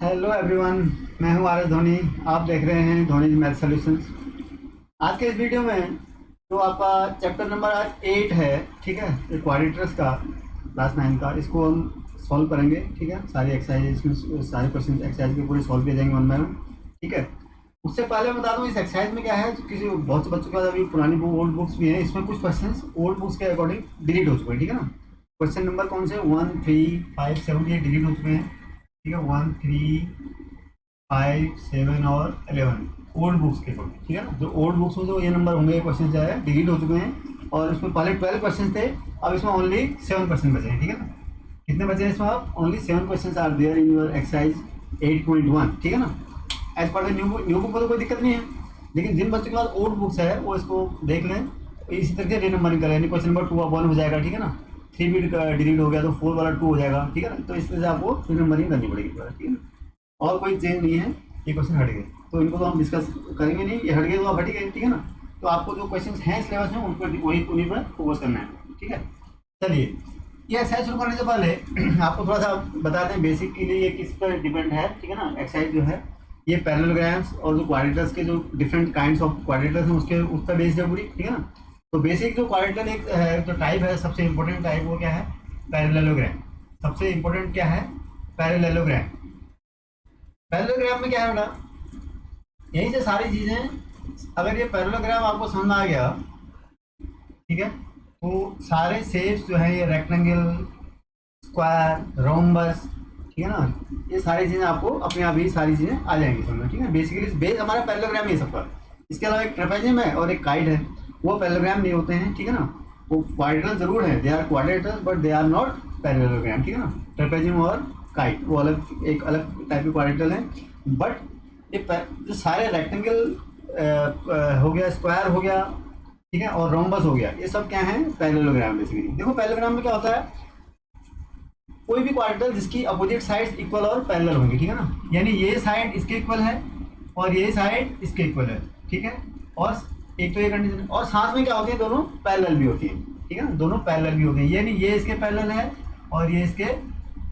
Hello everyone, मैं हूं R S Dhoni. आप देख रहे हैं धोनी मैथ सॉल्यूशंस। आज के इस वीडियो में तो आपका चैप्टर नंबर आज 8 है, ठीक है। क्वाड्रेटर्स का क्लास 9 का, इसको हम सॉल्व करेंगे, ठीक है। सारी एक्सरसाइज इसमें सारे क्वेश्चन एक्सरसाइज के पूरे सॉल्व किए जाएंगे वन बाय वन, ठीक है। उससे पहले मैं बता दूं इस एक्सरसाइज में क्या है। किसी बहुत से बच्चों के पास अभी पुरानी बुक ओल्ड बुक्स भी हैं, इसमें कुछ क्वेश्चन ओल्ड बुक्स के अकॉर्डिंग डिलीट हो चुके हैं, ठीक है ना। क्वेश्चन नंबर कौन से 1, 3, 5, 7 ये डिलीट हो चुके हैं, ठीक है। 1, 3, 5, 7 और 11 ओल्ड बुक्स के अकॉर्डिंग, ठीक है ना। जो ओल्ड बुक्स में जो ये नंबर होंगे, क्वेश्चन जो है डिलीट हो चुके हैं। और इसमें पहले 12 क्वेश्चन थे, अब इसमें ओनली 7 क्वेश्चन बचे हैं, ठीक है ना। कितने बचे हैं इसमें? आप only 7 question are there in your exercise 8.1, ठीक है ना। As per the new book में तो कोई दिक्कत नहीं है, लेकिन जिन बच्चों के पास ओल्ड बुक्स है वो इसको देख लें। इसी तरह से रीनंबरिंग करें, यानी क्वेश्चन नंबर 2 आप 1 हो जाएगा, ठीक है ना। 3 भी डिलीट हो गया तो 4 वाला 2 हो जाएगा, ठीक है ना। तो इस तरह से आपको रीनंबरिंग करनी पड़ेगी, ठीक है। और कोई चेंज नहीं है, ये क्वेश्चन हट गए तो इनको तो हम डिस्कस करेंगे नहीं, ये हट गए तो आप हट गए, ठीक है ना। तो आपको जो क्वेश्चन हैं सिलेबस में उन पर उन्हीं पर फोकस करना है, ठीक है। चलिए, ये एक्सरसाइज शुरू करने से पहले आपको थोड़ा सा बताते हैं बेसिक के लिए ये किस पर डिपेंड है, ठीक है ना। एक्सरसाइज जो है ये पैरेललोग्राम्स और जो क्वाड्रेटर्स के जो डिफरेंट काइंड्स ऑफ क्वाड्रेटर्स हैं उसके उस पर बेस्ड है पूरी, ठीक है ना। तो बेसिक जो क्वाड्रेटर एक जो टाइप है, सबसे इंपॉर्टेंट टाइप वो क्या है? पैरेललोग्राम। सबसे इंपॉर्टेंट क्या है? पैरेललोग्राम। पैरेललोग्राम में क्या है बेटा, यही से सारी चीज़ें। अगर ये पैरेललोग्राम आपको समझ में आ गया, ठीक है, तो सारे शेप्स जो है ये रेक्टेंगल, स्क्वायर, रोम्बस, ठीक है ना, ये सारी चीज़ें आपको अपने आप ही सारी चीज़ें आ जाएंगी समझ, ठीक है। बेसिकली बेस हमारा पैरेललोग्राम ही सब पर। इसके अलावा एक ट्रेपेजियम है और एक काइट है, वो पैरेललोग्राम नहीं होते हैं, ठीक है ना। वो क्वाड्रेटर जरूर है, they are quadrilaterals but they are not parallelogram, ठीक है ना। ट्रेपेजियम और काइट वो अलग, एक अलग टाइप के क्वाड्रेटर हैं। बट ये जो सारे रेक्टेंगल हो गया, स्क्वायर हो गया, ठीक है, और रोम्बस हो गया, ये सब क्या है? पैरेललोग्राम। बेसिकली देखो पैरेललोग्राम में क्या होता है, कोई भी क्वाड्रेटर जिसकी अपोजिट साइड्स इक्वल और पैरेलल होंगी, ठीक है ना। यानी ये साइड इसके इक्वल है और ये साइड इसके इक्वल है, ठीक है। और एक तो ये कंडीशन, और साथ में क्या होती है, दोनों पैरेलल भी होती है, ठीक है ना। दोनों पैरेलल भी होते हैं, यानी ये इसके पैरेलल है और ये इसके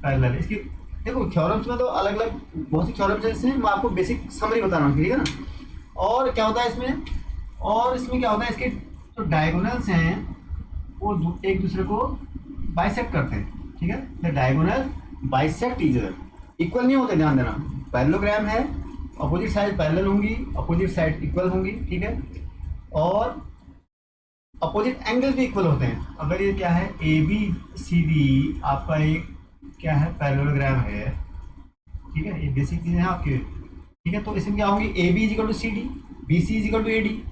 पैरेलल। इसकी देखो थ्योरम्स में तो अलग अलग बहुत सी थ्योरम्स हैं, इसमें मैं आपको बेसिक समरी बता रहा हूँ, ठीक है ना। और क्या होता है इसमें, और इसमें क्या होता है, इसके जो डायगोनल्स हैं वो एक दूसरे को बाइसेक्ट करते हैं, ठीक है। The diagonal bisect each other, equal नहीं होते, ध्यान देना। पैरेललोग्राम है, अपोजिट साइड पैरेलल होंगी, अपोजिट साइड इक्वल होंगी, ठीक है। और अपोजिट एंगल भी इक्वल होते हैं। अगर ये क्या है, ए बी सी डी आपका एक क्या है, पैरेललोग्राम है, ठीक है। ये बेसिक चीज़ें हैं आपके, ठीक है। तो इसमें क्या होंगी, A B is equal to C D, B C is equal to A D,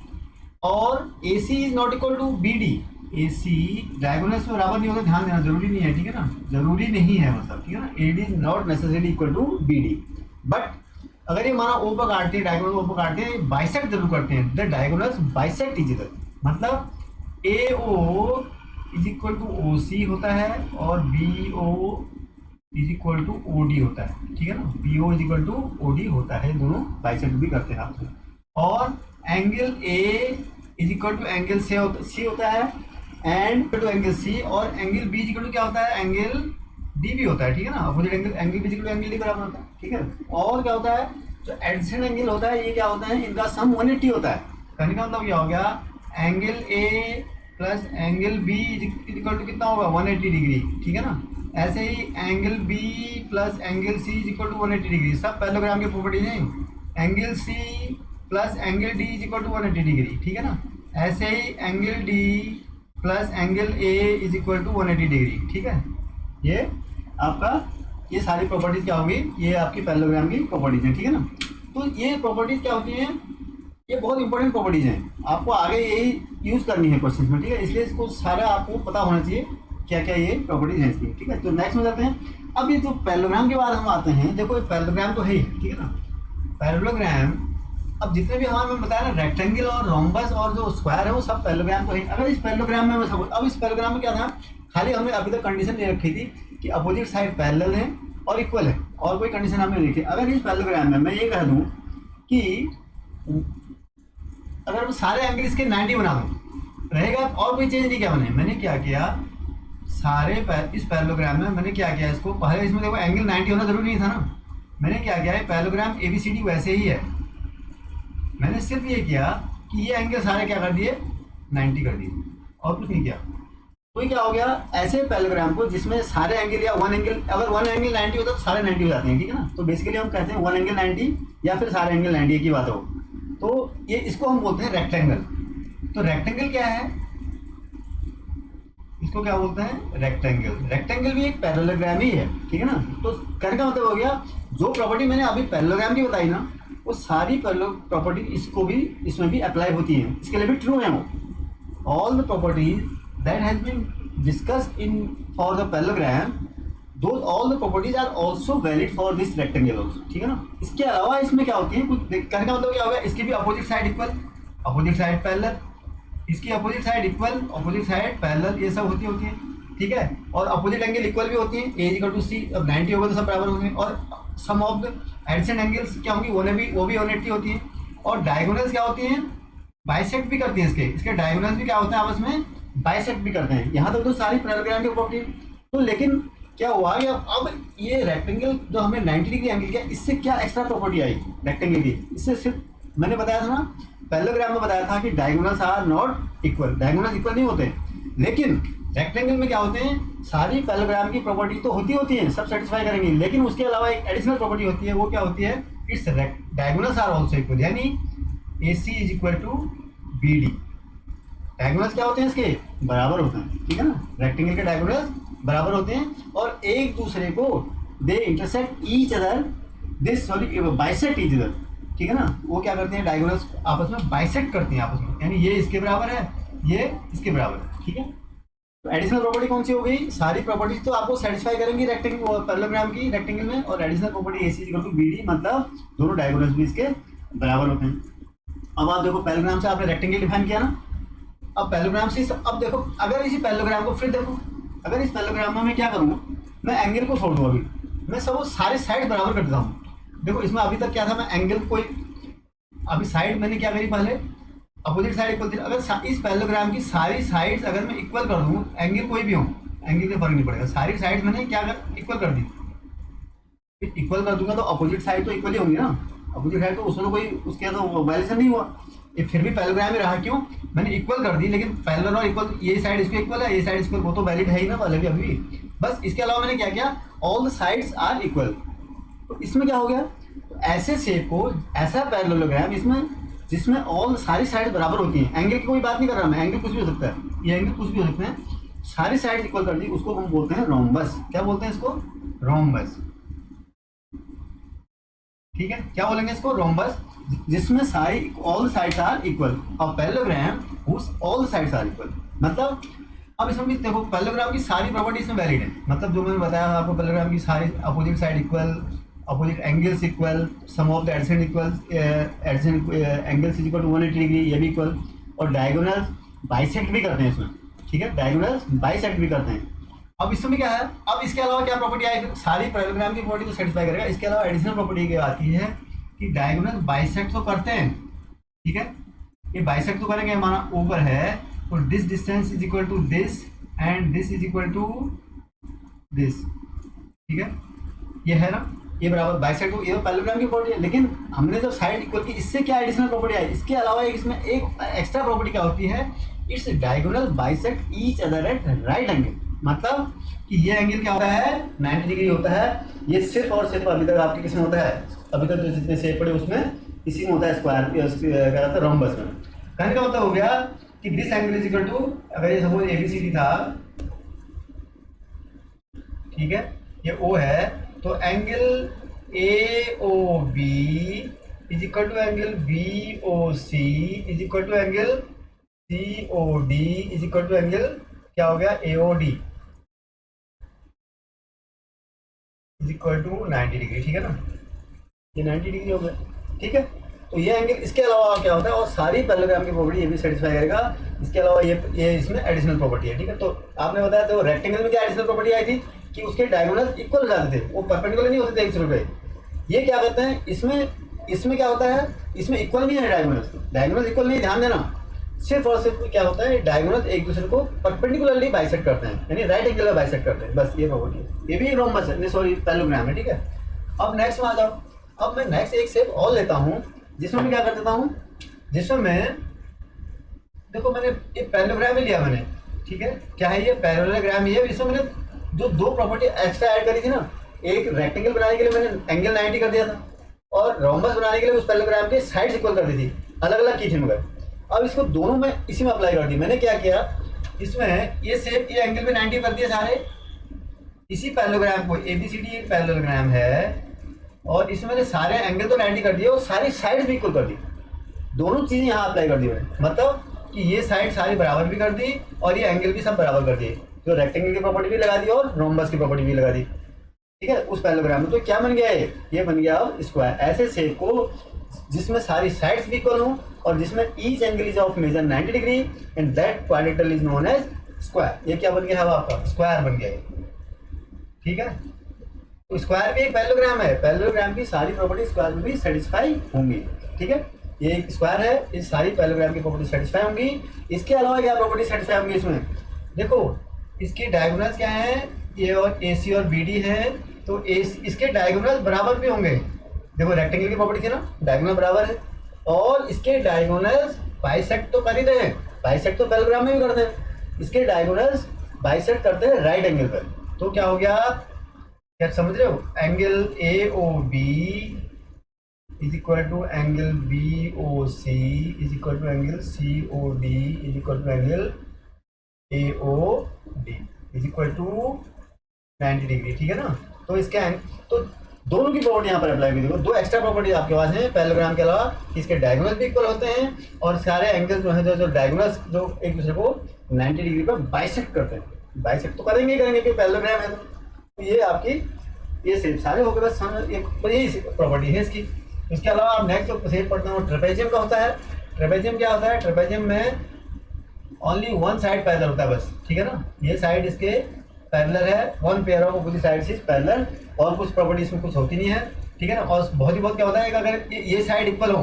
और A C is not equal to B D. A C diagonals में बराबर नहीं होता, ध्यान देना, जरूरी नहीं है, ठीक है ना। जरूरी नहीं है मतलब, ठीक है ना। A D is not necessary equal to B D. But अगर ये माना ओ पर काटते हैं, डायगोनल ओ पर काटते हैं, बाइसेक्ट जरूर करते हैं। The diagonals bisect each other, मतलब A O is equal to O C होता है और B O is equal to O D होता है, ठीक है ना। B O is equal to O D होता है, दोनों बाइसेक्ट भी करते हैं आपसे। और angle A is equal to angle C होता है, एंड टू एंगल सी, और angle B is equal to क्या होता है, एंगल डी भी होता है, ठीक है ना। Opposite angle B is equal to angle D बराबर होता है, ठीक है। और क्या होता है, जो एडजेसेंट एंगल होता है, ये क्या होता है, इनका सम 180 होता है। कहने का मतलब क्या हो गया, angle A plus angle B is equal to कितना होगा, 180 डिग्री, ठीक है ना। ऐसे ही angle B plus angle C is equal to 180 degree, सब पैरेललोग्राम की प्रॉपर्टीज हैं। Angle C plus angle D is equal to 180 degree, ठीक है ना। ऐसे ही angle D plus angle A is equal to 180 degree, ठीक है। ये आपका ये सारी प्रॉपर्टीज क्या होगी, ये आपकी पैरेललोग्राम की प्रॉपर्टीज हैं, ठीक है ना। तो ये प्रॉपर्टीज क्या होती हैं, ये बहुत इंपॉर्टेंट प्रॉपर्टीज हैं, आपको आगे यही यूज़ करनी है क्वेश्चन में, ठीक है। इसलिए इसको सारा आपको पता होना चाहिए क्या क्या ये प्रॉपर्टीज हैं इसकी, ठीक है। तो नेक्स्ट में जाते हैं। अब ये जो पैरेललोग्राम के बाद हम आते हैं, देखो ये पैरेललोग्राम तो है ही, ठीक है ना। पैरेललोग्राम अब जितने भी हमारे में बताया ना, रेक्टेंगल और रोम्बस और जो स्क्वायर है वो सब पैरेललोग्राम तो है। अगर इस पैरेललोग्राम में सब, अब इस पैरेललोग्राम में क्या था, खाली हमने अभी तक कंडीशन नहीं रखी थी कि अपोजिट साइड पैरेलल है और इक्वल है, और कोई कंडीशन हमने नहीं रखी। अगर इस पैरेललोग्राम में मैं ये कह दूँ कि अगर मैं सारे एंगल इसके 90 बना दूँ रहेगा, और कोई चेंज नहीं किया मैंने क्या किया, सारे इस पैरेललोग्राम में मैंने क्या किया, इसको पहले इसमें देखो एंगल 90 होना जरूरी नहीं था ना, मैंने क्या किया है, पैरेललोग्राम ABCD वैसे ही है, मैंने सिर्फ ये किया कि ये एंगल सारे क्या कर दिए, 90 कर दिए, और कुछ नहीं किया। तो ये क्या हो गया, ऐसे पैरेललोग्राम को जिसमें सारे एंगल या वन एंगल, अगर वन एंगल 90 होता है तो सारे 90 हो जाते हैं, ठीक है ना। तो बेसिकली हम कहते हैं वन एंगल 90 या फिर सारे एंगल 90 की बात हो, तो ये इसको हम बोलते हैं रेक्टेंगल। तो रेक्टेंगल क्या है, इसको क्या बोलते हैं, रेक्टेंगल। रेक्टेंगल भी एक पैरेललोग्राम ही है, ठीक है ना। तो कहने का मतलब हो गया, जो प्रॉपर्टी मैंने अभी पैरेललोग्राम की बताई ना, वो सारी प्रॉपर्टी इसको भी, इसमें भी अप्लाई होती हैं, इसके लिए भी ट्रू है वो। All the properties that has been discussed in for the parallelogram, those all the properties are also valid for this rectangle also, ठीक है ना। इसके अलावा इसमें क्या होती है, कुछ कहने का मतलब क्या होगा, इसकी भी opposite side equal, opposite side parallel, इसकी opposite side equal, opposite side parallel, ये सब होती है, ठीक है। और अपोजिट एंगल इक्वल भी होती है, A=C, अब 90 होगा तो सब बराबर होंगे। और सम ऑफ द एडजेसेंट एंगल्स क्या होंगी, वो भी 180 होती है। और डायगोनल्स क्या होती हैं, बाइसेक्ट भी करती हैं, इसके डायगोनल्स भी क्या होते हैं, आपस में बाइसेक्ट भी करते हैं। यहाँ तक तो सारी पैरेललोग्राम की प्रॉपर्टी। तो लेकिन क्या हुआ कि अब ये रेक्टेंगल जो हमने 90 डिग्री एंगल किया, इससे क्या एक्स्ट्रा प्रॉपर्टी आई रेक्टेंगल की, इससे सिर्फ मैंने बताया था ना, पैरेललोग्राम में बताया था कि diagonals are not equal, diagonals equal नहीं होते। लेकिन रेक्टेंगल में क्या होते हैं, सारी पैरेललोग्राम की प्रॉपर्टी तो होती हैं, सब सेटिस्फाई करेंगी, लेकिन उसके अलावा एक एडिशनल प्रॉपर्टी होती है, वो क्या होती है, it's diagonals are also equal, यानी AC=BD। डायगोनल्स क्या होते हैं, इसके बराबर होते हैं, ठीक है ना। रेक्टेंगल के डायगोनल्स बराबर होते हैं और एक दूसरे को दे intersect each other, this sorry bisect each other, ठीक है ना। वो क्या करते हैं, डायगोनल्स आपस में बाइसेक्ट करती हैं आपस में, यानी ये इसके बराबर है, ये इसके बराबर है, ठीक है। तो एडिशनल प्रॉपर्टी कौन सी हो गई, सारी प्रॉपर्टीज तो आपको सेटिस्फाई करेंगी रेक्टेंगल पैरेललोग्राम की, रेक्टेंगल में। और एडिशनल प्रॉपर्टी AC=BD, मतलब दोनों डायगोनल्स भी इसके बराबर होते हैं। अब आप देखो, पैरेललोग्राम से आपने रेक्टेंगल डिफाइन किया ना, अब पैरेललोग्राम से अब देखो, अगर इसी पैरेललोग्राम को फिर देखो, अगर इस पैरेललोग्राम में मैं क्या करूँगा, मैं एंगल को छोड़ दूँ, अभी मैं सब सारे साइड बराबर कर देता हूँ। देखो इसमें अभी तक क्या था, मैं एंगल कोई, अभी साइड मैंने क्या करी, पहले अपोजिट साइड इक्वल थी। अगर इस पैरेललोग्राम की सारी साइड्स अगर मैं इक्वल कर दूँ, एंगल कोई भी हो, एंगल के फर्क नहीं पड़ेगा, सारी साइड मैंने क्या कर इक्वल कर दी, इक्वल कर दूंगा तो अपोजिट साइड तो इक्वल ही होंगी ना, अपोजिट साइड तो उसमें तो कोई उसके तो वायलेशन नहीं हुआ, ये फिर भी पैरेललोग्राम में रहा, क्यों, मैंने इक्वल कर दी। लेकिन पैरेलल और इक्वल, ये साइड इसको इक्वल है, ये साइड इसको, वो तो वैलिड है ही ना पहले भी अभी भी। बस इसके अलावा मैंने क्या किया, all the sides are equal. तो इसमें क्या हो गया, तो ऐसे शेप को, ऐसा पैरेललोग्राम इसमें जिसमें ऑल सारी साइड बराबर होती हैं, एंगल की कोई बात नहीं कर रहा मैं, एंगल कुछ भी हो सकता है, ये एंगल कुछ भी हो सकते हैं, सारी साइड इक्वल कर दी, उसको हम बोलते हैं रोम्बस। क्या बोलते हैं इसको, रोम्बस, ठीक है। क्या बोलेंगे इसको, रोम्बस, जिसमें सारी ऑल साइड्स आर इक्वल। और parallelogram whose all sides are equal, मतलब अब इसमें भी देखो, पैरेललोग्राम की सारी प्रॉपर्टी इसमें वैलिड है, मतलब जो मैंने बताया आपको, पैरेललोग्राम की सारी opposite side equal, opposite angles equal, sum of the adjacent equal, adjacent angles is equal to 180 degree, ये भी इक्वल। और डायगोनल्स बाइसेक्ट भी करते हैं इसमें, ठीक है, डायगोनल्स बाइसेक्ट भी करते हैं। अब इसमें क्या है, अब इसके अलावा क्या प्रॉपर्टी आएगी, सारी पैरेललोग्राम की प्रॉपर्टी तो सेटिस्फाई करेगा, इसके अलावा एडिशनल प्रॉपर्टी क्या आती है कि डायगोनल बाइसेक्ट तो करते हैं, ठीक है, ये बाइसेक्ट तो करेंगे, हमारा ऊपर है तो this distance is equal to this and this is equal to this, ठीक है, ये है ना, ये बराबर बाइसेक्ट, तो ये पैरेललोग्राम की प्रॉपर्टी है। लेकिन हमने जब साइड इक्वल की, इससे क्या एडिशनल प्रॉपर्टी आई, इसके अलावा इसमें एक एक्स्ट्रा प्रॉपर्टी क्या होती है, its diagonal bisect each other at right angle, मतलब कि ये एंगल क्या होता है, 90 डिग्री होता है। ये सिर्फ और सिर्फ अभी तक आपके किसमें होता है, अभी तक जो जितने शेप पड़े उसमें इसी में होता है, स्क्वायर क्या कहता है, रोम्बस में। कहने का मतलब हो गया कि this angle is equal to, अगर ये सपोज ABCD था, ठीक है, ये O है, तो angle AOB is equal to angle BOC is equal to angle COD is equal to angle क्या हो गया, AOD is equal to 90 degree, ठीक है ना, ये 90 डिग्री हो गया, ठीक है। तो ये एंगल, इसके अलावा क्या होता है, और सारी पैरेललोग्राम की प्रॉपर्टी ये भी सेटिस्फाई करेगा। इसके अलावा ये इसमें एडिशनल प्रॉपर्टी है, ठीक है। तो आपने बताया तो रेक्टेंगल में क्या एडिशनल प्रॉपर्टी आई थी कि उसके डायगोनल इक्वल हो जाते थे, वो परपेंडिकुलर नहीं होते थे एक दूसरे पे। ये क्या कहते हैं, इसमें क्या होता है, इसमें इक्वल नहीं है डायगोनल इक्वल नहीं, ध्यान देना, सिर्फ और सिर्फ क्या होता है, डायगोनल एक दूसरे को परपेंडिकुलरली बाइसेक्ट करते हैं, यानी राइट एंगल में बाइसेक्ट करते हैं, बस ये प्रॉपर्टी है। ये भी रोम्बस है, सॉरी पैरेललोग्राम है, ठीक है। अब नेक्स्ट में आ जाओ। अब मैं नेक्स्ट एक शेप और लेता हूँ, जिसमें मैं क्या कर देता हूँ, जिसमें मैं देखो मैंने ये पैरेललोग्राम ही लिया मैंने, ठीक है, क्या है ये पैरेललोग्राम ही है। इसमें मैंने जो दो प्रॉपर्टी एक्स्ट्रा ऐड करी थी ना, एक रेक्टेंगल बनाने के लिए मैंने एंगल 90 कर दिया था, और रोम्बस बनाने के लिए उस पैरेललोग्राम के साइड्स इक्वल कर दी थी, अलग अलग की थी मगर। अब इसको दोनों में इसी में अप्लाई कर दी मैंने। क्या किया, इसमें ये शेप ये एंगल भी 90 कर दिए सारे, इसी पैरेललोग्राम को ABCD एक पैरेललोग्राम है, और इसमें मैंने सारे एंगल तो 90 कर दिए और सारी साइड भी इक्वल कर दी। दोनों चीज़ें यहाँ अप्लाई कर दी मैंने, मतलब कि ये साइड सारी बराबर भी कर दी और ये एंगल भी सब बराबर कर दिए, जो रेक्टेंगल की प्रॉपर्टी भी लगा दी और रोम्बस की प्रॉपर्टी भी लगा दी, ठीक है, उस पैरेललोग्राम में। तो क्या बन गया ये बन गया अब स्क्वायर। ऐसे शेप को जिसमें सारी साइड्स भी इक्वल हों और जिसमें each angle is of measure 90 degree and that quadrilateral is known as square. ये क्या बन गया है आपका, स्क्वायर बन गया है, ठीक है। तो स्क्वायर भी एक पैरेललोग्राम है, पैरेललोग्राम की सारी प्रॉपर्टी स्क्वायर में भी सेटिस्फाई होंगी, ठीक है। ये एक स्क्वायर है, इस सारी पैरेललोग्राम की प्रॉपर्टी सेटिस्फाई होंगी। इसके अलावा क्या प्रॉपर्टी सेटिस्फाई होंगी इसमें, देखो इसके डायगोनल्स क्या हैं, ये और AC और BD है, तो इसके डायगोनल्स बराबर भी होंगे। देखो रेक्टेंगल की प्रॉपर्टी थी ना, डायगोनल बराबर है, और इसके डायगोनल्स बाइसेक्ट तो कर ही रहे हैं, बाइसेक्ट तो पैरेललोग्राम में भी करते हैं, इसके डायगोनल्स बाइसेक्ट करते हैं राइट एंगल पर। तो क्या हो गया, क्या समझ रहे हो, angle AOB is equal to angle BOC is equal to angle COD is equal to angle AOD is equal to 90 degree, ठीक है ना। तो इसके तो दोनों की प्रॉपर्टी यहाँ पर अप्लाई की। देखो दो एक्स्ट्रा प्रॉपर्टी आपके पास हैं पैरेललोग्राम के अलावा, इसके डायगोनल भी इक्वल होते हैं और सारे एंगल जो है जो डायगोनल्स जो एक दूसरे को 90 डिग्री पर बाइसेक्ट करते हैं। बाइसेक्ट तो करेंगे कि पैरेललोग्राम है, तो ये आपकी ये शेप सारे हो गए, बस यही प्रॉपर्टी है इसकी। इसके अलावा आप नेक्स्ट जो शेप पढ़ते हो ट्रेपेजियम का होता है। ट्रेपेजियम क्या होता है, ट्रेपेजियम में ओनली वन साइड पैरेलल होता है बस, ठीक है ना। ये साइड इसके पैरेलल है, one pair of opposite sides is parallel, और कुछ प्रॉपर्टी इसमें कुछ होती नहीं है, ठीक है ना। और बहुत ही बहुत क्या होता है कि अगर ये साइड इक्वल हो,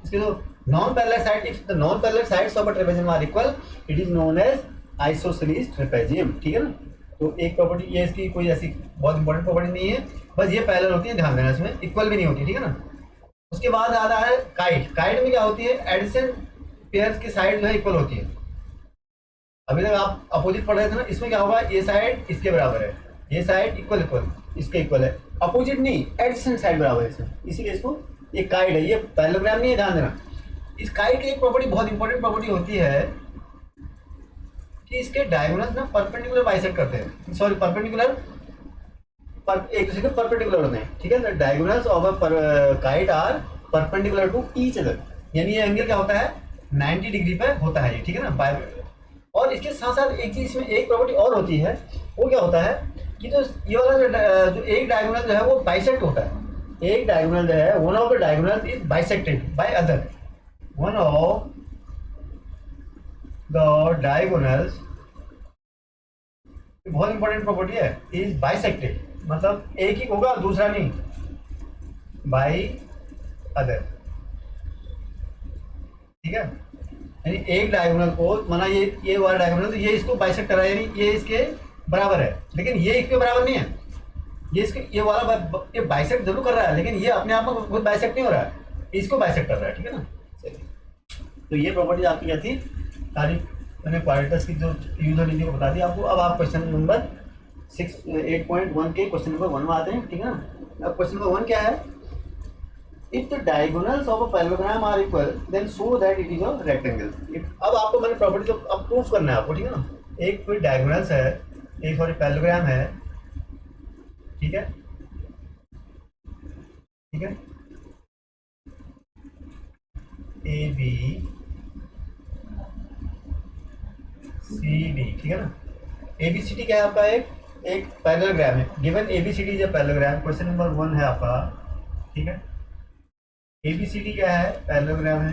इसके जो non parallel side, if the non parallel sides of a trapezium are equal it is known as isosceles trapezium, ठीक है ना। तो एक प्रॉपर्टी ये इसकी कोई ऐसी बहुत इंपॉर्टेंट प्रॉपर्टी नहीं है, बस ये पैरेलल होती है, ध्यान देना, इसमें इक्वल भी नहीं होती, ठीक है ना। उसके बाद आता है काइट। काइट में क्या होती है, एडिशन पेयर्स की साइड जो है इक्वल होती है। अभी तक आप अपोजिट पढ़ रहे थे ना, इसमें क्या होगा, ये साइड इसके बराबर है, ये साइड इक्वल इसके इक्वल है, अपोजिट नहीं एडिशन साइड बराबर है इसमें, इसीलिए इसको ये काइट है, ये पैरेललोग्राम नहीं है, ध्यान देना। इस काइट की एक प्रॉपर्टी बहुत इंपॉर्टेंट प्रॉपर्टी होती है कि इसके डायगोनल्स ना परपेंडिकुलर बाइसेक्ट करते हैं, सॉरी परपेंडिकुलर एक दूसरे के परपेंडिकुलर होते हैं, ठीक है। Diagonals of a kite are perpendicular to each other, यानी ये एंगल क्या होता है 90 डिग्री पे होता है ये, ठीक है ना। और इसके साथ साथ एक चीज इसमें एक प्रॉपर्टी और होती है, वो क्या होता है कि तो ये वाला जो एक डायगोनल जो है वो बाइसेक्ट होता है। एक डायगोनल जो है, one of the diagonal is bisected by other, one of the diagonals, बहुत इंपॉर्टेंट प्रॉपर्टी है, इज बाइसेक्टेड, मतलब एक ही होगा दूसरा नहीं, बाय अदर, ठीक है। यानी एक डायगोनल को माना ये वाला डायगोनल, तो ये इसको बाइसेक्ट कर रहा है, यानी ये इसके बराबर है, लेकिन ये इसके बराबर नहीं है, ये इसके ये वाला ये बाइसेक्ट जरूर कर रहा है, लेकिन ये अपने आप में खुद बाइसेक्ट नहीं हो रहा है, इसको बाइसेक्ट कर रहा है, ठीक है ना। चलिए, तो ये प्रॉपर्टी आपकी क्या थी सारी, मैंने क्वाड्रेटर्स की जो यूज और नीति को बता दी आपको। अब आप क्वेश्चन नंबर 8.1 के क्वेश्चन नंबर 1 में आते हैं, ठीक है ना। अब क्वेश्चन नंबर 1 क्या है, if the diagonals of a parallelogram are equal then show that it is a rectangle। अब आपको मैंने प्रॉपर्टी तो अब प्रूफ करना है आपको, ठीक है ना। एक कोई डायगोनल्स है, एक सॉरी पैरेललोग्राम है, ठीक है, ठीक है, ABCD, ठीक है ना। ABCD क्या है आपका, एक पैरेललोग्राम है, given ABCD is a parallelogram, question number 1 है आपका, ठीक है। ABCD क्या है, पैरेललोग्राम है,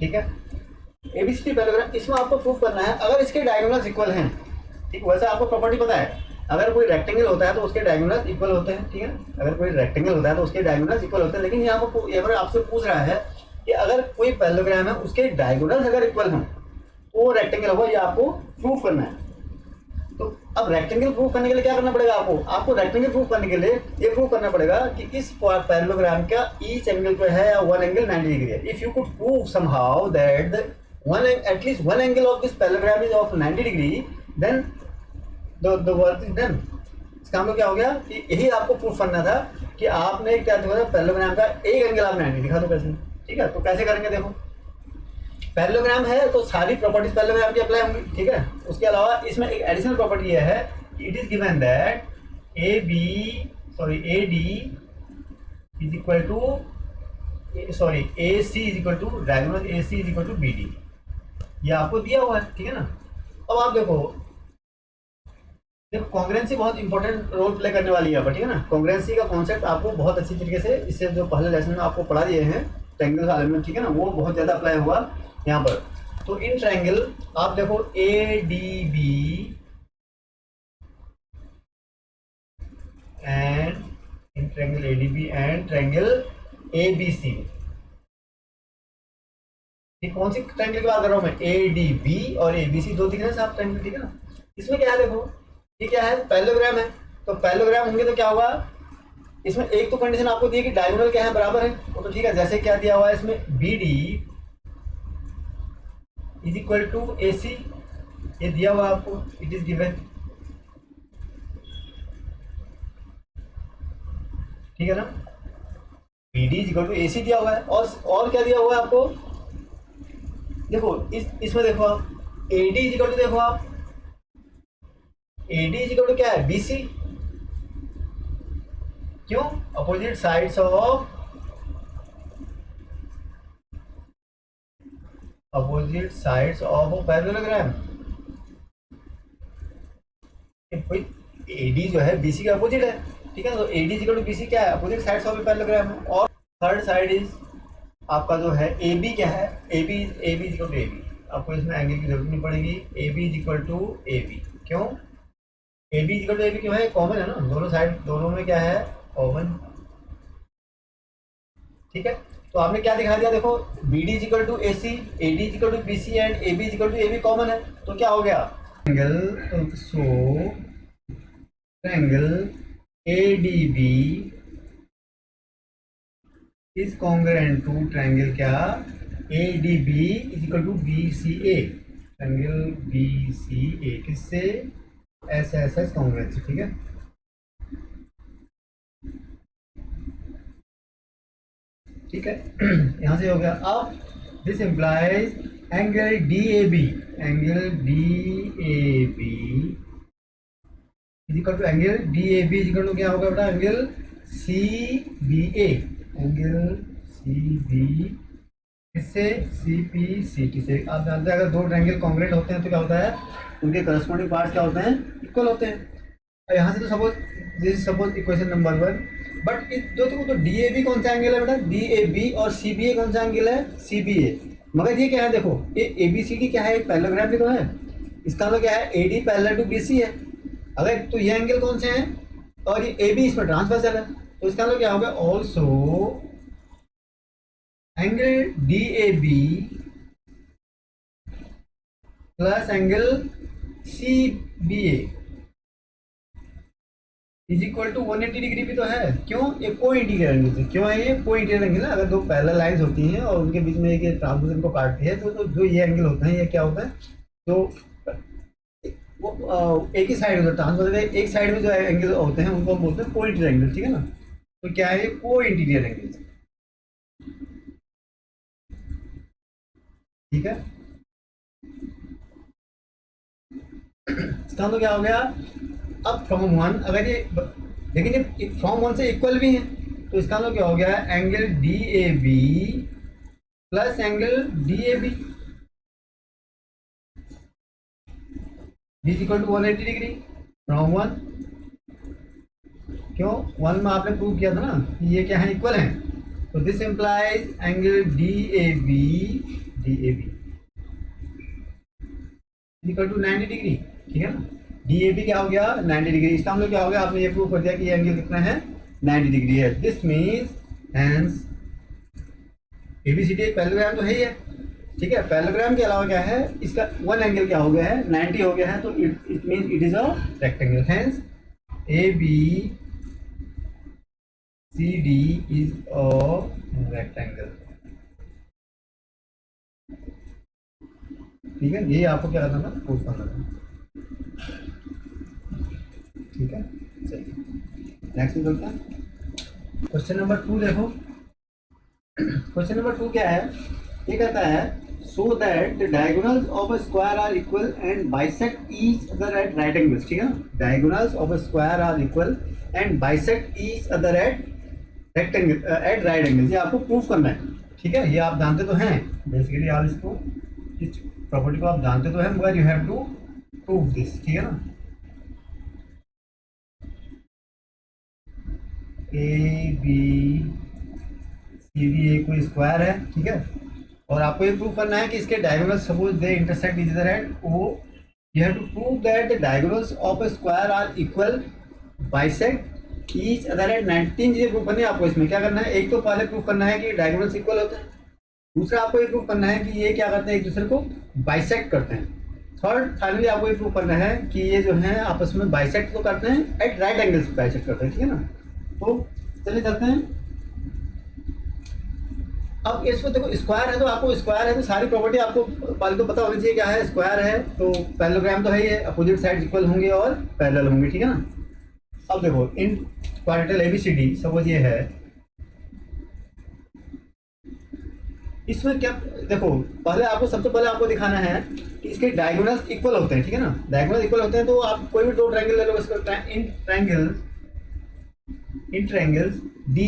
ठीक है। ABCD पैरेललोग्राम, इसमें आपको प्रूफ करना है अगर इसके डायगोनल्स इक्वल हैं, ठीक। वैसे आपको प्रॉपर्टी पता है, अगर कोई रेक्टेंगल होता है तो उसके डायगोनल्स इक्वल होते हैं, ठीक है। अगर कोई रेक्टेंगल होता है तो उसके डायगोनल्स इक्वल होते हैं, लेकिन यहाँ पर आपसे पूछ रहा है कि अगर कोई पैरेललोग्राम है उसके डायगोनल्स अगर इक्वल हों तो वो रेक्टेंगल होगा, ये आपको प्रूफ करना है। तो अब रेक्टेंगल प्रूव करने के लिए क्या करना पड़ेगा आपको रेक्टेंगल प्रूव करने के लिए ये प्रूव करना पड़ेगा कि इस पैरेललोग्राम का ईच एंगल जो है वन एंगल 90 डिग्री है। If you could prove somehow that at least one angle of this parallelogram is of 90 degree, then the work is done. इसका मतलब क्या हो गया कि यही आपको प्रूफ करना था कि आपने क्या दिखा, पैरेललोग्राम का एक एंगल आप 90 दिखा दो कैसे। ठीक है, तो कैसे करेंगे, देखो पैरेललोग्राम है तो सारी प्रॉपर्टीज पैरेललोग्राम की अप्लाई होंगी। ठीक है, उसके अलावा इसमें एक एडिशनल प्रॉपर्टी यह है कि it is given that A D is equal to A C is equal to diagonal A C is equal to B D, ये आपको दिया हुआ है। ठीक है ना, अब आप देखो कॉन्ग्रुएंसी बहुत इंपॉर्टेंट रोल प्ले करने वाली है यहाँ पर। ठीक है ना, कॉन्ग्रुएंसी का कॉन्सेप्ट आपको बहुत अच्छी तरीके से इससे जो पहले लेसन में आपको पढ़ा दिए हैं ट्रायंगल वाले में, ठीक है ना, वो बहुत ज़्यादा अप्लाई हुआ यहाँ पर। तो इन ट्रायंगल आप देखो A D B and in triangle A D B and triangle A B C, ये कौन सी ट्रायंगल की बात कर रहा हूँ मैं, ए डी बी और ए बी सी, दो दिख रहे हैं साफ ट्रायंगल। ठीक है ना, इसमें क्या है, देखो ये क्या है, पैरेललोग्राम है, तो पैरेललोग्राम होंगे तो क्या होगा, इसमें एक तो कंडीशन आपको दी है कि डायगोनल क्या है, बराबर है, वो तो ठीक है। जैसे क्या दिया हुआ है इसमें, B D is equal to A C, ये दिया हुआ आपको, इट इज गिवन। ठीक है ना, B D is equal to A C दिया हुआ है, और क्या दिया हुआ है आपको, देखो इसमें देखो आप A D is equal to, देखो आप A D is equal to क्या है, बी सी, क्यों, opposite sides of parallelogram. AD जो है बीसी के अपोजिट है। ठीक है, तो एडी इक्वल टू बीसी क्या है, अपोजिट साइड्स ऑफ पैरेललोग्राम है। और थर्ड साइड इज आपका जो है ए बी, क्या है, A B is equal to A B, आपको इसमें एंगल की जरूरत नहीं पड़ेगी, A B is equal to A B, क्यों, A B is equal to A B क्यों है, कॉमन है ना, दोनों साइड, दोनों में क्या है, कॉमन। ठीक है, तो आपने क्या दिखा दिया, देखो B D is equal to A C, A D is equal to B C and A B is equal to A B common है, तो क्या हो गया, angle, so angle A D B is congruent to triangle क्या, A D B is equal to B C A, triangle B C A, किससे, S S S congruency. ठीक है, ठीक है, यहां से हो गया। अब this implies angle D A B is equal to angle D A B is equal to क्या होगा बेटा, angle C B A, angle C B किससे, सी पी सी टी से। आप जानते हैं अगर दो ट्रायंगल कॉन्ग्रुएंट होते हैं तो क्या होता है, उनके करस्पॉन्डिंग पार्ट्स क्या होते हैं, इक्वल होते हैं। यहाँ से तो सपोज इक्वेशन नंबर 1, बट जो तो डी ए बी कौन सा एंगल है बेटा, डी ए बी, और सी बी ए कौन सा एंगल है, सी बी ए। मगर ये क्या है, देखो ये ए बी सी डी क्या है, एक पैरेललोग्राम भी तो है, इसका मतलब क्या है, A D parallel to B C है। अगर तो ये एंगल कौन से हैं, और ये ए बी इसमें ट्रांसवर्सल है, तो इसका मतलब क्या होगा, also angle D A B plus angle C B A is equal to 180 degree भी तो है, क्यों, ये को इंटीरियर एंगल से, क्यों है ये को इंटीरियर एंगल है। अगर दो पैरेलल लाइंस होती हैं और उनके बीच में एक ट्रांसवर्सल को काटती है तो जो ये एंगल होता है, ये क्या होता है, तो वो एक ही साइड होता है ट्रांसवर्सल, एक साइड में जो एंगल होते हैं उनको हम बोलते हैं को इंटीरियर एंगल। ठीक है ना, तो क्या है, को इंटीरियर एंगल। ठीक है, इसका मतलब क्या हो गया, अब फ्रॉम 1, अगर ये लेकिन ये फ्रॉम 1 से इक्वल भी है, तो इसका मतलब क्या हो गया, angle D A B plus angle D A B is equal to 180 degree from 1, क्यों, 1 में आपने प्रूव किया था ना कि ये क्या है, इक्वल है, तो this implies angle D A B equal to 90 degree. ठीक है ना, डी ए बी क्या हो गया, 90 डिग्री। इसका हम लोग क्या हो गया, आपने ये प्रूव कर दिया कि ये एंगल कितना है, 90 डिग्री है। This means hence A B C D एक पैरेललोग्राम तो है ही है, ठीक है। पैरेललोग्राम के अलावा क्या है, इसका वन एंगल क्या हो गया है, 90 हो गया है, तो it mean it is a rectangle. Hence A B C D is a rectangle. ठीक है, ये आपको क्या करना था, प्रूव करना था। ठीक है, चलिए नेक्स्ट में चलते हैं। क्वेश्चन नंबर 2 देखो। क्वेश्चन नंबर 2 क्या है, ये कहता है so that the diagonals of a square are equal and bisect each other at right angles. ठीक है ना, diagonals of a square are equal and bisect each other at rectangle at right angles. ये आपको proof करना है। ठीक है, ये आप जानते तो हैं बेसिकली, आप इसको इस प्रॉपर्टी को आप जानते तो हैं, मगर you have to prove this. ठीक है ना, ए बी सी डी ए कोई स्क्वायर है। ठीक है, और आपको ये प्रूव करना है कि इसके diagonal suppose they intersect each other at O, you have to prove that the diagonals of a square are equal bisect each other at 90। चीजें प्रूव करनी है आपको। इसमें क्या करना है, एक तो पहले प्रूव करना है कि डायगोनल्स इक्वल होते हैं, दूसरा आपको ये प्रूव करना है कि ये क्या करते हैं, एक दूसरे को बाइसेक्ट करते हैं, थर्ड फाइनली आपको ये प्रूव करना है कि ये जो है आपस में बाइसेक्ट तो करते हैं, एट राइट एंगल्स बाइसेक्ट करते हैं। ठीक है ना, तो चलिए चलते हैं। अब इसमें देखो स्क्वायर है, तो आपको स्क्वायर है तो सारी प्रॉपर्टी आपको पहले तो पता होनी चाहिए क्या है। स्क्वायर है तो पैरेललोग्राम तो है ही है, अपोजिट साइड इक्वल होंगे और पैरेलल होंगे। ठीक है ना, अब देखो इन क्वाड्रेंटल एबीसीडी सपोज ये है, इसमें क्या देखो, पहले आपको सबसे पहले आपको दिखाना है कि इसके डायगोनल्स इक्वल होते हैं। ठीक है ना, डायगोनल इक्वल होते हैं तो आप कोई भी दो ट्रायंगल ले लो, इसका इन ट्रायंगल्स डी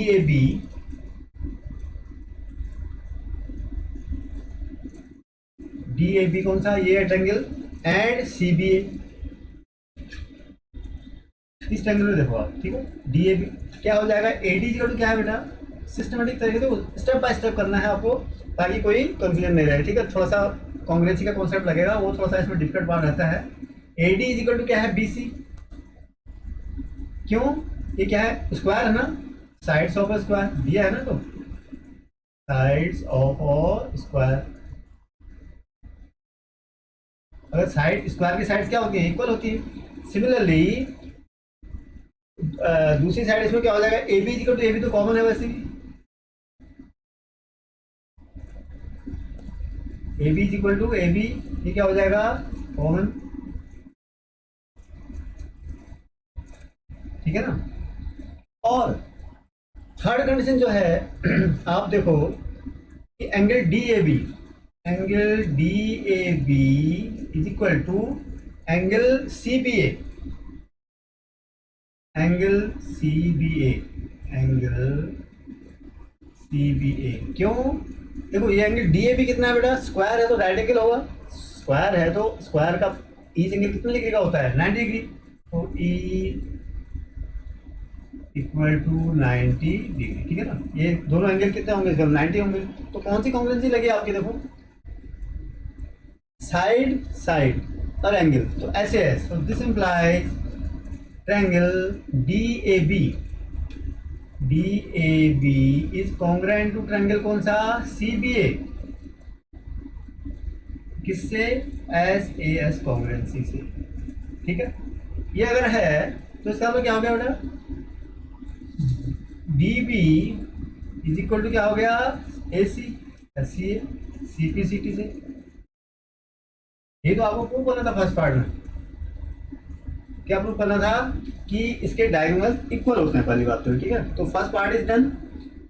ए बी कौन सा, ये ट्रायंगल एंड सी बी ए, इस ट्रायंगल में देखो आप। ठीक है, डी ए बी क्या हो जाएगा, ए डी इक्वल टू क्या है बेटा, सिस्टमेटिक तरीके से स्टेप बाय स्टेप करना है आपको ताकि कोई कंफ्यूजन नहीं रहे। ठीक है, थोड़ा सा कांग्रेसी का कॉन्सेप्ट लगेगा, वो थोड़ा सा इसमें डिफिकल्ट पार्ट रहता है। A D is equal to क्या है, बी सी। क्यों, ये क्या है, स्क्वायर है ना, साइड्स ऑफ अ स्क्वायर दिया है ना, तो साइड्स ऑफ अ स्क्वायर, अगर साइड स्क्वायर की साइड्स क्या होती है, इक्वल होती है। सिमिलरली दूसरी साइड इसमें क्या हो जाएगा, A B equal to A B तो कॉमन है वैसे भी, A B equal to A B, ये क्या हो जाएगा, कॉमन। ठीक है ना, और थर्ड कंडीशन जो है आप देखो कि angle D A B is equal to angle C B A, क्यों, देखो ये एंगल डी ए बी कितना है बेटा, स्क्वायर है तो राइट एंगल होगा, स्क्वायर है तो स्क्वायर का ईच एंगल कितने डिग्री का होता है, 90 डिग्री, तो ई इक्वल टू 90 डिग्री। ठीक है ना, ये दोनों एंगल कितने होंगे, 90 होंगे, तो कौन सी कॉन्ग्रुएंसी लगी आपकी, देखो साइड साइड और एंगल, तो ऐसे है। So this implies triangle D A B is congruent to triangle कौन सा, सी बी ए, किससे, एस ए एस कॉन्ग्रुएंसी से। ठीक है, ये अगर है तो इसका मतलब क्या हो गया बेटा, D B is equal to क्या हो गया, ए सी सी ए, सी पी सी टी से। ये तो आपको प्रूव करना था फर्स्ट पार्ट में, क्या प्रूव करना था कि इसके डायगोनल इक्वल होते हैं, पहली बात तो। ठीक है, तो first part is done.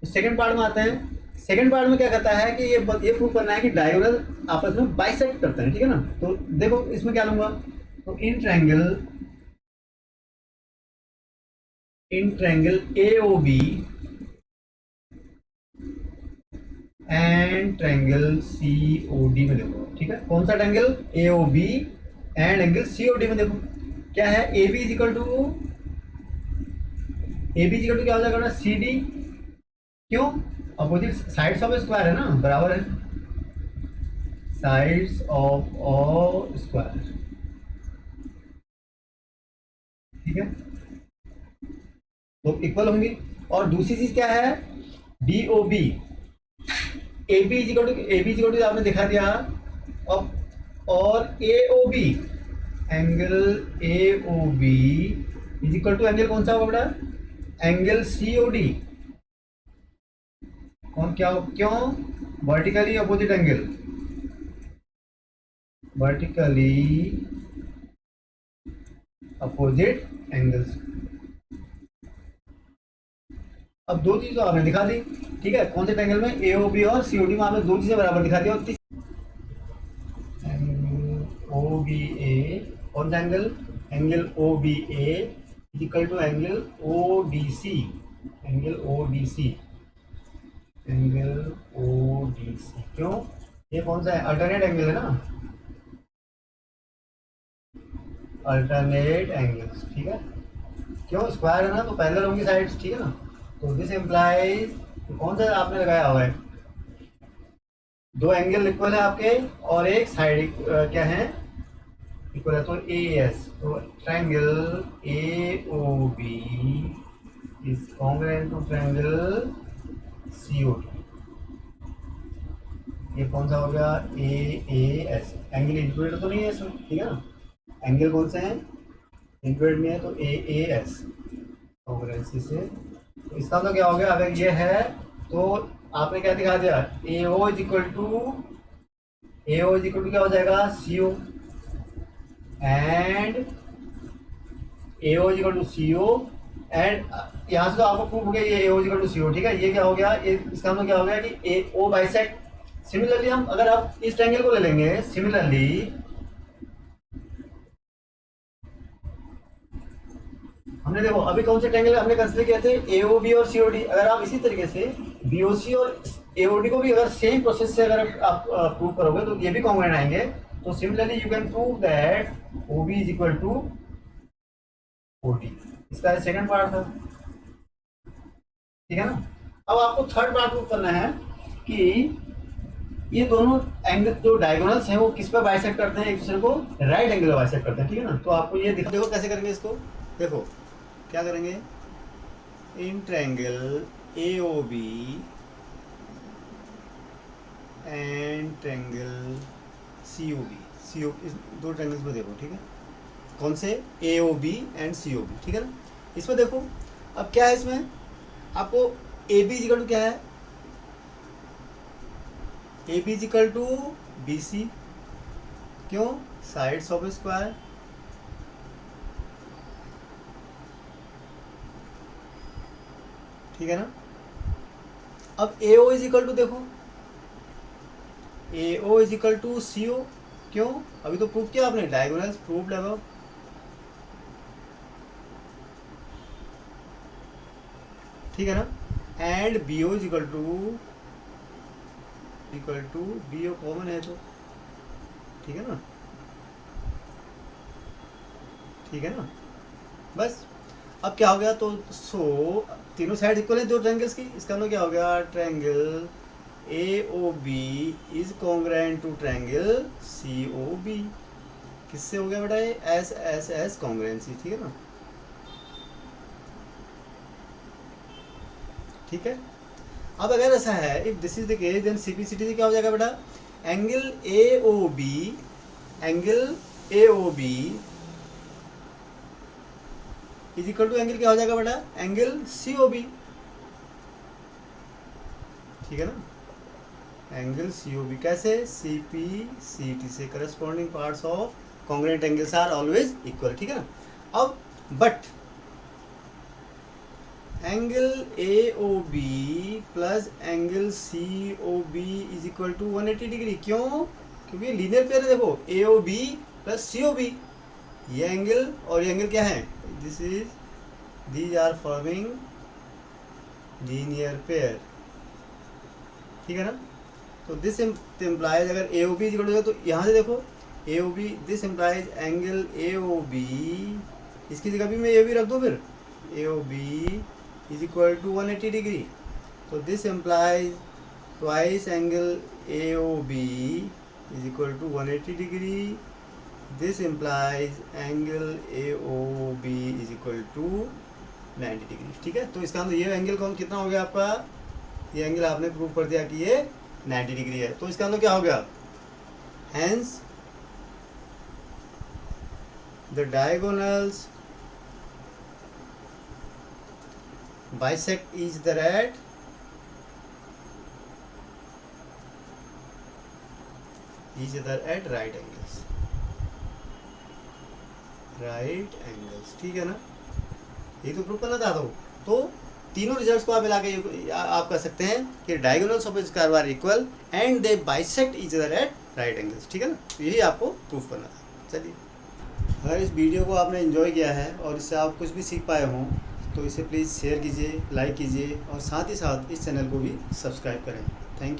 Second part में आते हैं। सेकंड पार्ट में क्या कहता है कि ये प्रूव करना है कि डायगोनल आपस में बाइसेक्ट करते हैं। ठीक है ना, तो देखो इसमें क्या लूंगा, तो in triangle A O B and triangle C O D में देखो। ठीक है, कौन सा triangle, A O B and angle C O D में देखो क्या है, ए बी इजिकल टू क्या हो जाएगा, सी डी। क्यों, अपोजिट साइड्स ऑफ स्क्वायर है ना, बराबर है साइड्स ऑफ अ स्क्वायर। ठीक है, तो इक्वल होंगी। और दूसरी चीज क्या है, D O B A B आपने दिखा दिया। और A O B, angle A O B is equal to angle कौन सा होगा बेटा, एंगल सी ओ डी। कौन क्या क्यों, vertically opposite angle, vertically opposite angles. अब दो चीज तो आपने दिखा दी, ठीक है, कौन से ट्रायंगल में, ए ओ बी और सी ओ डी में आपने दो चीजें बराबर दिखा दी। और ओ बी ए, कौन सा एंगल, angle O B A equal to angle O D C, angle O D C, angle O D C. क्यों, ये कौन सा है, अल्टरनेट एंगल है ना, अल्टरनेट एंगल्स, ठीक है। क्यों, स्क्वायर है ना, तो पैरेलल होंगी साइड्स, ठीक है ना। तो दिस इम्प्लाइज, कौन सा आपने लगाया हुआ है, दो एंगल इक्वल है आपके और एक साइड क्या है, इक्वल है, तो ए एस, तो triangle A O B is congruent to triangle C O D. ये कौन सा हो गया, ए एस, एंगल इंक्लूडेड तो नहीं है इसमें, ठीक है ना, एंगल कौन से हैं, इंक्लूडेड में है, तो ए एस कॉन्ग्रुएंसी से। तो इसका तो क्या हो गया, अगर ये है तो आपने क्या दिखा दिया, A O is equal to, A O is equal to क्या हो जाएगा, C O, and A O is equal to C O, and यहाँ से तो आपको प्रूव हो गया ये A O is equal to C O, ठीक है। ये क्या हो गया, इसका मतलब क्या हो गया कि ए ओ बाइसेक्ट। सिमिलरली हम अगर आप इस ट्रायंगल को ले लेंगे, सिमिलरली हमने देखो अभी कौन से ट्रायंगल हमने कंसीडर किए थे, ए ओ बी और सी ओ डी। अगर आप इसी तरीके से बी ओ सी और ए ओ डी को भी अगर सेम प्रोसेस से अगर आप प्रूव करोगे तो ये भी कॉन्ग्रुएंट आएंगे। तो similarly you can prove that O B is equal to O D. इसका सेकंड पार्ट था, ठीक है ना। अब आपको थर्ड पार्ट प्रूव करना है कि ये दोनों एंगल जो डायगोनल्स हैं वो किस पर बाइसेक्ट करते हैं, एक दूसरे को राइट एंगल पर बाइसेक्ट करते हैं, ठीक है ना। तो आपको ये देखो कैसे करेंगे इसको, देखो क्या करेंगे, in triangle A O B and triangle C O B, C O, इस दो ट्रायंगल्स में देखो, ठीक है, कौन से, A O B and C O B, ठीक है ना। इसमें देखो अब क्या है, इसमें आपको ए बी इक्वल टू क्या है, A B equal to B C. क्यों, साइड्स ऑफ स्क्वायर, ठीक है ना। अब A O is equal to देखो, A O is equal to C O. क्यों, अभी तो प्रूव किया आपने, डायगोनल्स प्रूव्ड अबव, ठीक है ना। And B O is equal to B O common है तो, ठीक है ना, ठीक है ना। बस अब क्या हो गया, तो सो तीनों साइड इक्वल है दो ट्रायंगल्स की। इसका मतलब क्या हो गया, triangle A O B is congruent to triangle C O B. किससे हो गया बेटा, ये एस एस एस कॉन्ग्रुएंसी, ठीक है ना, ठीक है। अब अगर ऐसा है, if this is the case then simplicity से क्या हो जाएगा बेटा, angle A O B, angle A O B is equal to angle क्या हो जाएगा बेटा, एंगल सी ओ बी, ठीक है ना। एंगल सी ओ बी कैसे, सी पी सी टी से corresponding parts of congruent angles are always equal, ठीक है ना। अब but angle A O B plus angle C O B is equal to 180 degree. क्यों, क्योंकि लीनियर पेयर है, देखो A O B plus C O B, ये angle और ये एंगल क्या है, this is, these are forming linear pair, ठीक है ना। तो दिस इम्प्लाइज, अगर ए O B is equal to, तो यहाँ से देखो A O B, this implies angle A O B, इसकी जगह भी मैं ए बी रख दूँ, फिर A O B is equal to 180 degree. तो this implies twice angle A O B is equal to 180 degree. This implies angle A O B is equal to 90 degree, ठीक है। तो इसका मतलब ये एंगल कौन कितना हो गया आपका, ये एंगल आपने प्रूव कर दिया कि ये 90 डिग्री है, तो इसका मतलब क्या हो गया, hence the diagonals bisect each other at right angles, ठीक है ना। ये तो प्रूफ करना चाहता हूँ। तो तीनों रिजल्ट्स को आप मिला के आप कह सकते हैं कि diagonals of curve are equal and they bisect each other at right angles, ठीक है ना। तो यही आपको प्रूफ करना था। चलिए, अगर इस वीडियो को आपने एंजॉय किया है और इससे आप कुछ भी सीख पाए हों तो इसे प्लीज़ शेयर कीजिए, लाइक कीजिए और साथ ही साथ इस चैनल को भी सब्सक्राइब करें। Thank you.